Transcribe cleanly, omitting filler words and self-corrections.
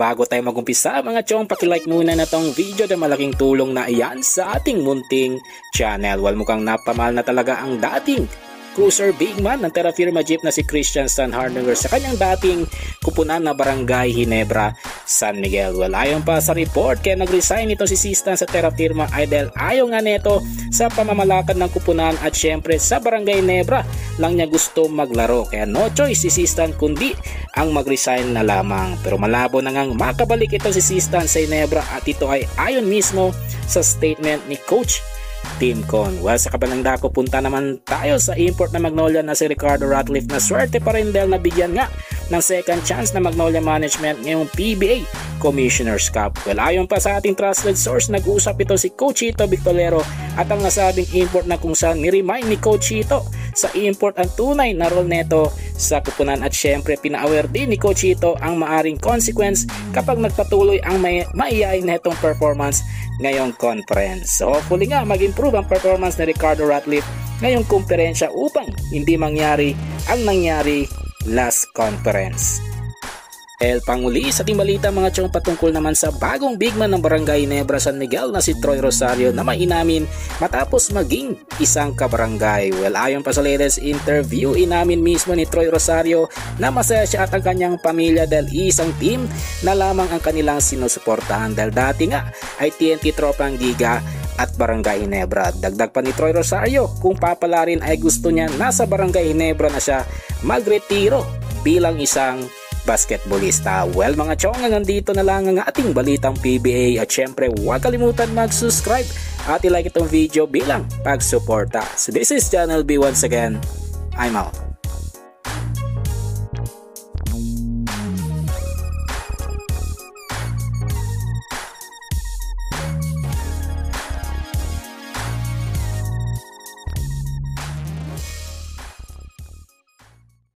Bago tayo magumpisa mga chong, pakilike muna na tong video na malaking tulong na iyan sa ating munting channel. Well, mukhang napamahal na talaga ang dating cruiser big man ng Terra Firma Jeep na si Christian Sanhardinger sa kanyang dating kupunan na Barangay Ginebra, San Miguel. Well, ayon pa sa report, kaya nag-resign ito si Sistan sa Terra Firma Idol. Ayon nga neto sa pamamalakad ng kupunan at syempre sa Barangay Ginebra lang niya gusto maglaro. Kaya no choice si Sistan kundi ang mag-resign na lamang. Pero malabo na ngang makabalik ito si Sistan sa Ginebra at ito ay ayon mismo sa statement ni Coach Tim Con. Well, sa kabilang dako, punta naman tayo sa import na Magnolia na si Ricardo Ratcliffe na swerte pa rin dahil nabigyan nga ng second chance na Magnolia Management ngayong PBA Commissioner's Cup. Well, ayon pa sa ating trusted source, nag-uusap ito si Coach Chito Victolero at ang nasabing import na kung saan ni-remind ni Coach Chito sa import ang tunay na role neto sa kupunan at syempre pina-aware din ni Coach Chito ang maaring consequence kapag nagpatuloy ang maiyain netong performance ngayong conference. So hopefully nga mag-improve ang performance ni Ricardo Ratcliffe ngayong kumperensya upang hindi mangyari ang nangyari last conference. Panguli sa ating balita mga chong, patungkol naman sa bagong big man ng Barangay Ginebra San Miguel na si Troy Rosario na mainamin matapos maging isang kabarangay. Well, ayon pa sa latest interview, inamin mismo ni Troy Rosario na masaya siya at ang kanyang pamilya dahil isang team na lamang ang kanilang sinusuportahan dahil dati nga ay TNT Tropang Giga at Barangay Ginebra. Dagdag pa ni Troy Rosario, kung papalarin ay gusto niya nasa Barangay Ginebra na siya magretiro bilang isang basketballista. Well mga chong, nandito na lang ang ating balitang PBA at syempre huwag kalimutan mag-subscribe at i-like itong video bilang pagsuporta. So this is Channel B once again. I'm out.